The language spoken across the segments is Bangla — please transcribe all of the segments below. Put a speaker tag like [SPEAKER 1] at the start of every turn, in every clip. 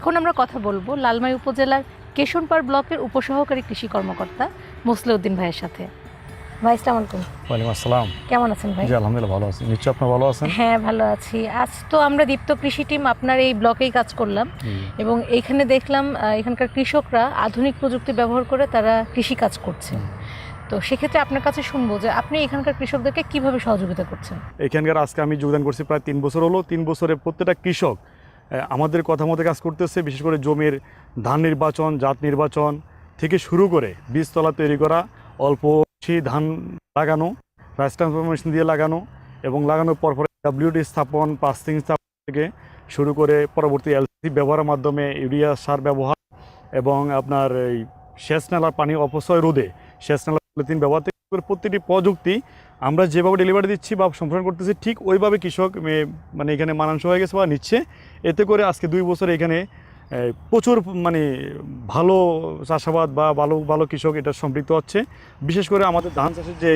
[SPEAKER 1] এখন আমরা কথা বলবো লালমাই উপজেলার কেশনপাড় ব্লকের উপসহকারী কৃষি কর্মকর্তা মোসলেউদ্দিন ভাইয়ের সাথে। ভাই আসসালামু আলাইকুম।
[SPEAKER 2] ওয়ালাইকুম আসসালাম।
[SPEAKER 1] কেমন আছেন ভাই?
[SPEAKER 2] জি আলহামদুলিল্লাহ ভালো আছি, নিশ্চয় আপনি ভালো আছেন?
[SPEAKER 1] হ্যাঁ ভালো আছি। আজ তো আমরা দীপ্ত কৃষি টিম আপনার এই ব্লকেই কাজ করলাম এবং এইখানে দেখলাম এখানকার কৃষকরা আধুনিক প্রযুক্তি ব্যবহার করে তারা কৃষি কাজ করছে। তো সেক্ষেত্রে আপনার কাছে শুনবো যে আপনি এখানকার কৃষকদেরকে কিভাবে সহযোগিতা করছেন।
[SPEAKER 2] এখানকার আজকে আমি যোগদান করছি প্রায় 3 বছর হলো। 3 বছরে প্রত্যেকটা কৃষক আমাদের কথা মতো কাজ করতেছে। বিশেষ করে জমির ধান নির্বাচন, জাত নির্বাচন থেকে শুরু করে বীজতলা তৈরি করা, অল্প ধান লাগানো, রাইস ট্রান্সফরমেশন দিয়ে লাগানো এবং লাগানোর পর WD স্থাপন, পাস্টিং স্থাপন থেকে শুরু করে পরবর্তী LC ব্যবহারের মাধ্যমে ইউরিয়া সার ব্যবহার এবং আপনার এই সেচ নালার পানি অপচয় রোধে সেচ নালা পলিথিন ব্যবহার থেকে প্রত্যেকটি প্রযুক্তি আমরা যেভাবে ডেলিভারি দিচ্ছি বা সম্প্রসারণ করতেছি ঠিক ওইভাবে কৃষক মানে এখানে মানানসই হয়ে গেছে বা নিচ্ছে। এতে করে আজকে 2 বছর এখানে প্রচুর মানে ভালো চাষাবাদ বা ভালো ভালো কৃষক এটা সম্পৃক্ত হচ্ছে। বিশেষ করে আমাদের ধান চাষের যে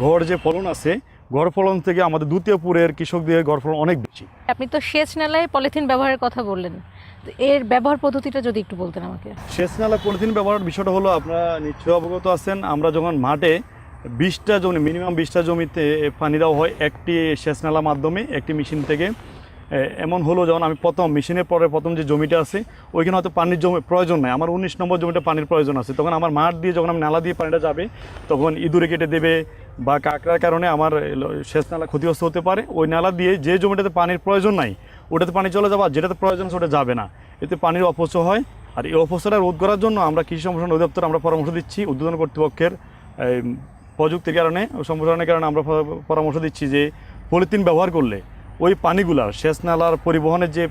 [SPEAKER 2] গড় যে ফলন আছে, গড় ফলন থেকে আমাদের দ্বিতীয় পুরের কৃষকদের গড় ফলন অনেক বেশি।
[SPEAKER 1] আপনি তো সেচ নালায় পলিথিন ব্যবহারের কথা বললেন, এর ব্যবহার পদ্ধতিটা যদি একটু বলতেন আমাকে।
[SPEAKER 2] সেচ নালা পলিথিন ব্যবহারের বিষয়টা হলো, আপনারা নিশ্চয়ই অবগত আছেন, আমরা যখন মাঠে 20টা জমি মিনিমাম 20টা জমিতে পানি দেওয়া হয় একটি সেচ নালার মাধ্যমে, একটি মেশিন থেকে। এমন হলো যখন আমি মেশিনের পরে প্রথম যে জমিটা আছে ওইখানে হয়তো পানির প্রয়োজন নাই, আমার 19 নম্বর জমিটা পানির প্রয়োজন আছে। তখন আমার মাঠ দিয়ে যখন আমি নালা দিয়ে পানিটা যাবে তখন ইঁদুরে কেটে দেবে বা কাঁকড়ার কারণে আমার সেচ নালা ক্ষতিগ্রস্ত হতে পারে। ওই নালা দিয়ে যে জমিটাতে পানির প্রয়োজন নাই ওটাতে পানি চলে যাবে, আর যেটাতে প্রয়োজন আছে ওটা যাবে না, এতে পানির অপচয় হয়। আর এই অপচয়টা রোধ করার জন্য আমরা কৃষি সম্প্রসারণ অধিদপ্তর আমরা পরামর্শ দিচ্ছি উদ্বোধন কর্তৃপক্ষের প্রযুক্তির কারণে, সম্প্রসারণের কারণে আমরা পরামর্শ দিচ্ছি যে পলিথিন ব্যবহার করলে ওই পানিগুলা সেচ নালার পরিবহনের যে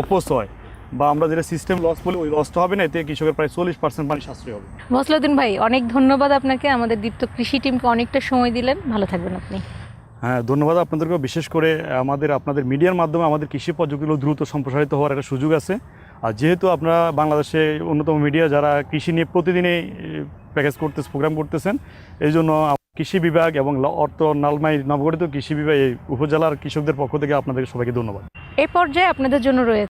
[SPEAKER 2] অপচয় বা আমরা যেটা সিস্টেম লস বলি ওই লসটা হবে না, এতে কৃষকের প্রায় 40% পানি সাশ্রয় হবে।
[SPEAKER 1] মোসলেউদ্দিন ভাই অনেক ধন্যবাদ আপনাকে, আমাদের দীপ্ত কৃষি টিমকে অনেকটা সময় দিলেন। ভালো থাকবেন আপনি।
[SPEAKER 2] হ্যাঁ ধন্যবাদ আপনাদেরকেও। বিশেষ করে আপনাদের মিডিয়ার মাধ্যমে আমাদের কৃষি প্রযুক্তিগুলো দ্রুত সম্প্রসারিত হওয়ার একটা সুযোগ আছে। আর যেহেতু আপনারা বাংলাদেশে অন্যতম মিডিয়া যারা কৃষি নিয়ে প্রতিদিনই প্যাকেজ করতেছে, প্রোগ্রাম করতেছেন, এই জন্য কৃষি বিভাগ এবং লালমাই নবগঠিত কৃষি বিভাগ এই উপজেলার কৃষকদের পক্ষ থেকে আপনাদের সবাইকে ধন্যবাদ।
[SPEAKER 1] এই পর্যায়ে আপনাদের জন্য রয়েছে